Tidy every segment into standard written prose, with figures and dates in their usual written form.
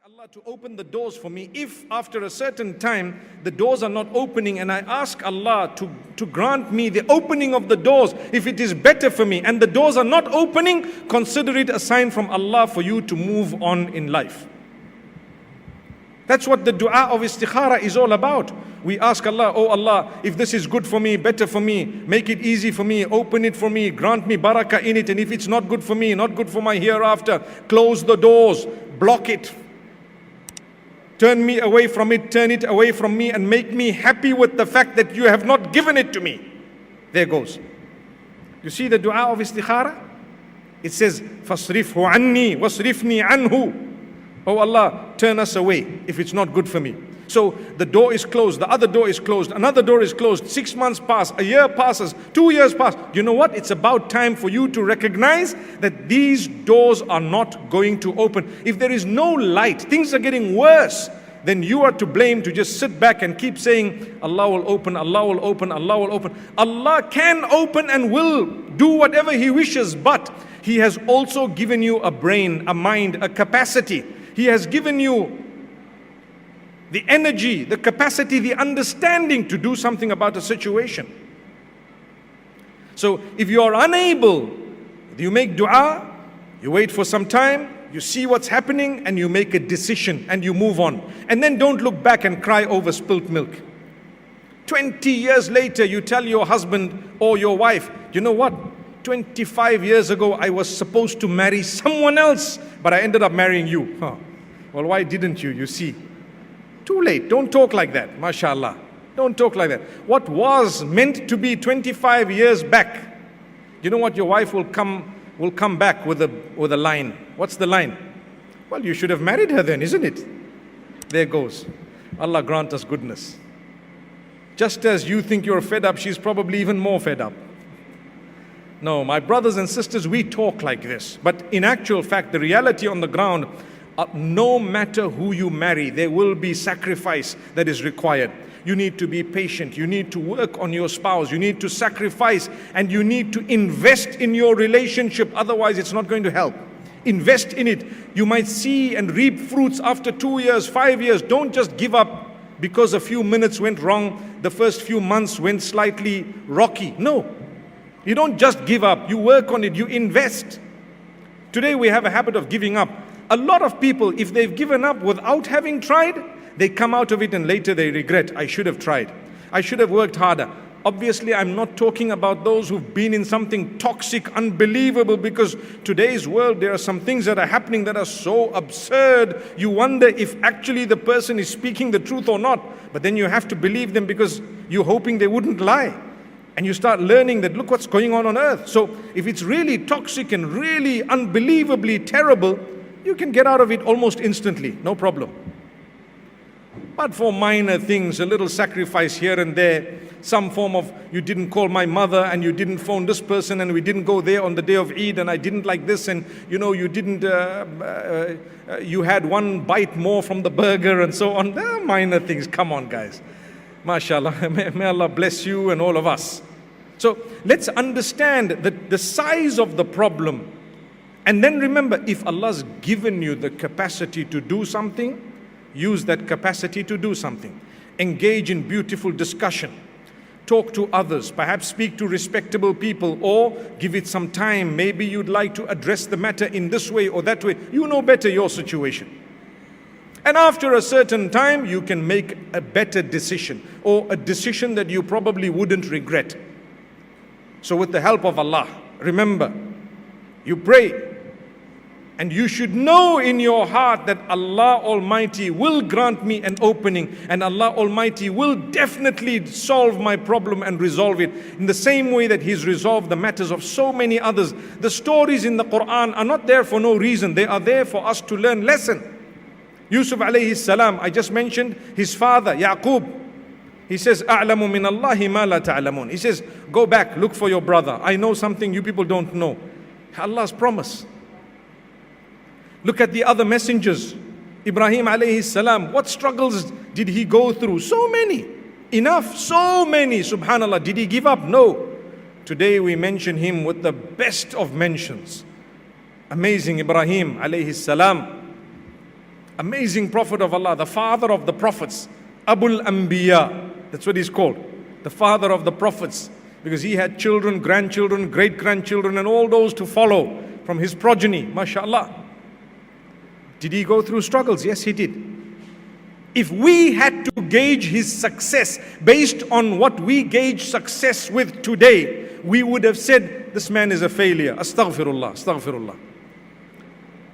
Allah to open the doors for me. If after a certain time the doors are not opening and I ask Allah to grant me the opening of the doors, if it is better for me and the doors are not opening, consider it a sign from Allah for you to move on in life. That's what the dua of istikhara is all about. We ask Allah, oh Allah, if this is good for me, better for me, make it easy for me, open it for me, grant me barakah in it. And if it's not good for me, not good for my hereafter, close the doors, block it. Turn me away from it, turn it away from me, and make me happy with the fact that you have not given it to me. There goes. You see the dua of istikhara? It says, فَاصْرِفْهُ عَنِّي وَاصْرِفْنِي عَنْهُ. Oh Allah, turn us away if it's not good for me. So the door is closed, the other door is closed, another door is closed, 6 months pass, a year passes, 2 years pass. You know what? It's about time for you to recognize that these doors are not going to open. If there is no light, things are getting worse, then you are to blame to just sit back and keep saying, Allah will open, Allah will open, Allah will open. Allah can open and will do whatever He wishes, but He has also given you a brain, a mind, a capacity. He has given you the energy, the capacity, the understanding to do something about a situation. So if you are unable, you make dua, you wait for some time, you see what's happening and you make a decision and you move on. And then don't look back and cry over spilt milk. 20 years later you tell your husband or your wife, you know what? 25 years ago I was supposed to marry someone else, but I ended up marrying you. Well, why didn't you? You see. Too late. Don't talk like that. MashaAllah. Don't talk like that. What was meant to be 25 years back, you know what? Your wife will come back with a line. What's the line? Well, you should have married her then, isn't it? There goes. Allah grant us goodness. Just as you think you're fed up, she's probably even more fed up. No, my brothers and sisters, we talk like this. But in actual fact, the reality on the ground, no matter who you marry, there will be sacrifice that is required. You need to be patient. You need to work on your spouse. You need to sacrifice and you need to invest in your relationship. Otherwise, it's not going to help. Invest in it. You might see and reap fruits after 2 years, 5 years. Don't just give up because a few minutes went wrong. The first few months went slightly rocky. No. You don't just give up. You work on it. You invest. Today, we have a habit of giving up. A lot of people, if they've given up without having tried, they come out of it and later they regret, I should have tried. I should have worked harder. Obviously, I'm not talking about those who've been in something toxic, unbelievable, because today's world, there are some things that are happening that are so absurd. You wonder if actually the person is speaking the truth or not. But then you have to believe them because you're hoping they wouldn't lie. And you start learning that look what's going on earth. So if it's really toxic and really unbelievably terrible, you can get out of it almost instantly, no problem. But for minor things, a little sacrifice here and there, some form of, you didn't call my mother and you didn't phone this person and we didn't go there on the day of Eid and I didn't like this and you didn't, you had one bite more from the burger and so on. There are minor things, come on guys. MashaAllah, may Allah bless you and all of us. So let's understand the size of the problem. And then remember, if Allah's given you the capacity to do something, use that capacity to do something. Engage in beautiful discussion. Talk to others. Perhaps speak to respectable people or give it some time. Maybe you'd like to address the matter in this way or that way. You know better your situation. And after a certain time, you can make a better decision or a decision that you probably wouldn't regret. So with the help of Allah, remember, you pray. And you should know in your heart that Allah Almighty will grant me an opening and Allah Almighty will definitely solve my problem and resolve it in the same way that He's resolved the matters of so many others. The stories in the Quran are not there for no reason. They are there for us to learn lesson. Yusuf alayhi salam, I just mentioned his father, Yaqub. He says, أَعْلَمُ مِنَ اللَّهِ مَا لَا تَعْلَمُونَ. He says, go back, look for your brother. I know something you people don't know. Allah's promise. Look at the other messengers. Ibrahim alayhi salam, what struggles did he go through? So many. Enough, so many. Subhanallah, did he give up? No. Today we mention him with the best of mentions. Amazing Ibrahim alayhi salam. Amazing Prophet of Allah, the father of the prophets, Abul Anbiya. That's what he's called, the father of the prophets, because he had children, grandchildren, great-grandchildren, and all those to follow from his progeny, mashallah. Did he go through struggles? Yes, he did. If we had to gauge his success based on what we gauge success with today, we would have said, this man is a failure. Astaghfirullah, astaghfirullah.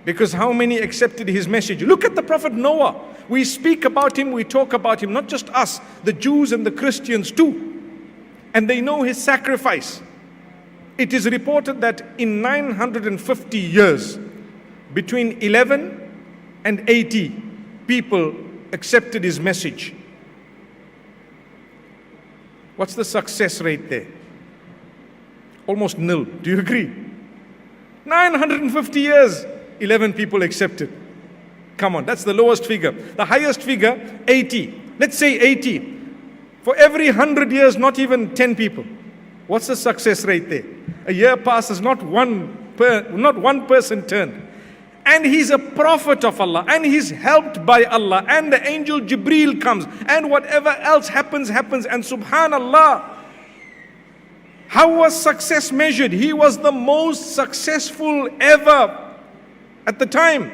Because how many accepted his message? Look at the Prophet Noah. We speak about him, we talk about him, not just us, the Jews and the Christians too. And they know his sacrifice. It is reported that in 950 years, between 11 and 80 people accepted his message. What's the success rate there? Almost nil. Do you agree? 950 years, 11 people accepted. Come on, that's the lowest figure. The highest figure, 80. Let's say 80. For every 100 years, not even 10 people. What's the success rate there? A year passes, not one person turned. And he's a prophet of Allah, and he's helped by Allah, and the angel Jibreel comes, and whatever else happens, and subhanallah. How was success measured? He was the most successful ever at the time.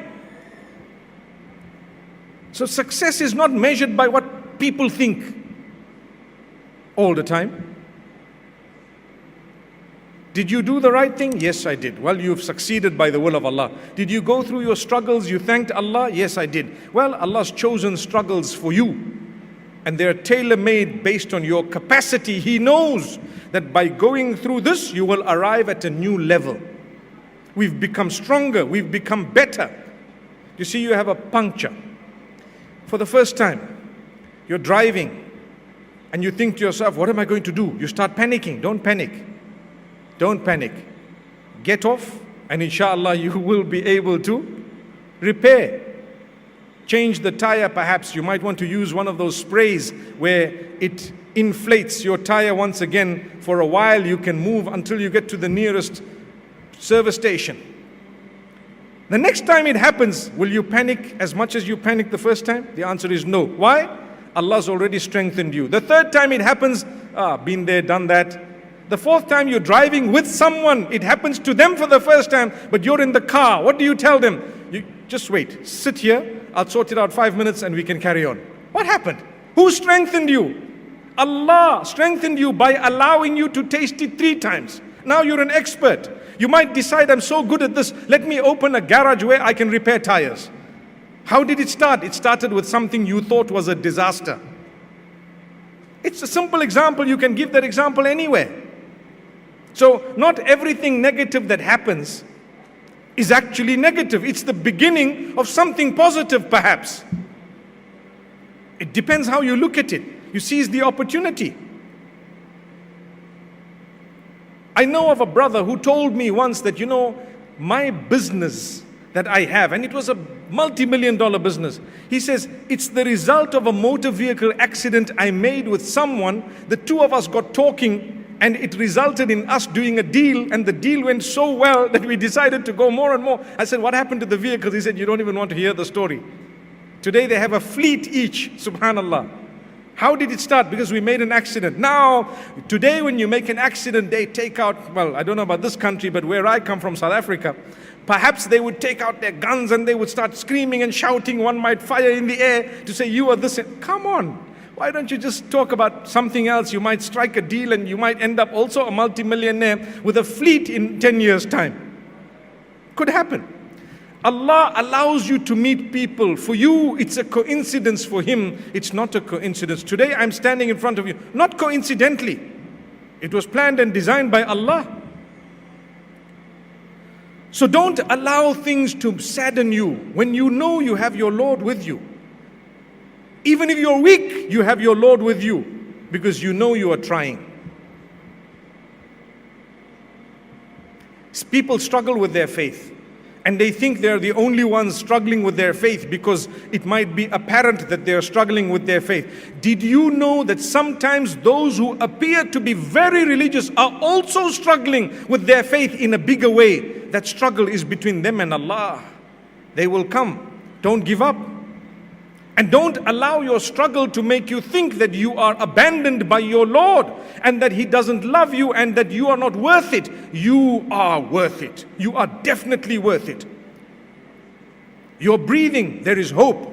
So success is not measured by what people think all the time. Did you do the right thing? Yes, I did. Well, you've succeeded by the will of Allah. Did you go through your struggles? You thanked Allah? Yes, I did. Well, Allah's chosen struggles for you. And they're tailor-made based on your capacity. He knows that by going through this, you will arrive at a new level. We've become stronger. We've become better. You see, you have a puncture. For the first time, you're driving and you think to yourself, what am I going to do? You start panicking. Don't panic. Don't panic. Get off and inshallah you will be able to repair. Change the tire perhaps. You might want to use one of those sprays where it inflates your tire once again. For a while you can move until you get to the nearest service station. The next time it happens, will you panic as much as you panicked the first time? The answer is no. Why? Allah's already strengthened you. The third time it happens, been there, done that. The fourth time you're driving with someone, it happens to them for the first time, but you're in the car. What do you tell them? You just wait, sit here, I'll sort it out 5 minutes and we can carry on. What happened? Who strengthened you? Allah strengthened you by allowing you to taste it 3 times. Now you're an expert. You might decide, I'm so good at this, let me open a garage where I can repair tires. How did it start? It started with something you thought was a disaster. It's a simple example. You can give that example anywhere. So not everything negative that happens is actually negative. It's the beginning of something positive perhaps. It depends how you look at it. You seize the opportunity. I know of a brother who told me once that, my business that I have, and it was a multi-million-dollar business. He says, it's the result of a motor vehicle accident I made with someone. The two of us got talking and it resulted in us doing a deal, and the deal went so well that we decided to go more and more. I said, what happened to the vehicles? He said, you don't even want to hear the story. Today they have a fleet each, subhanallah. How did it start? Because we made an accident. Now, today when you make an accident, they take out, well, I don't know about this country, but where I come from, South Africa, perhaps they would take out their guns and they would start screaming and shouting. One might fire in the air to say, you are this. Come on. Why don't you just talk about something else? You might strike a deal and you might end up also a multimillionaire with a fleet in 10 years' time. Could happen. Allah allows you to meet people. For you, it's a coincidence. For him, it's not a coincidence. Today, I'm standing in front of you, not coincidentally. It was planned and designed by Allah. So don't allow things to sadden you when you know you have your Lord with you. Even if you're weak, you have your Lord with you because you know you are trying. People struggle with their faith. And they think they're the only ones struggling with their faith because it might be apparent that they're struggling with their faith. Did you know that sometimes those who appear to be very religious are also struggling with their faith in a bigger way? That struggle is between them and Allah. They will come. Don't give up. And don't allow your struggle to make you think that you are abandoned by your Lord and that He doesn't love you and that you are not worth it. You are worth it. You are definitely worth it. You're breathing, there is hope.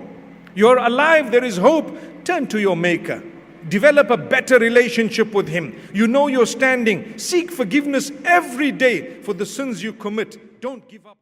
You're alive, there is hope. Turn to your Maker. Develop a better relationship with Him. You know you're standing. Seek forgiveness every day for the sins you commit. Don't give up.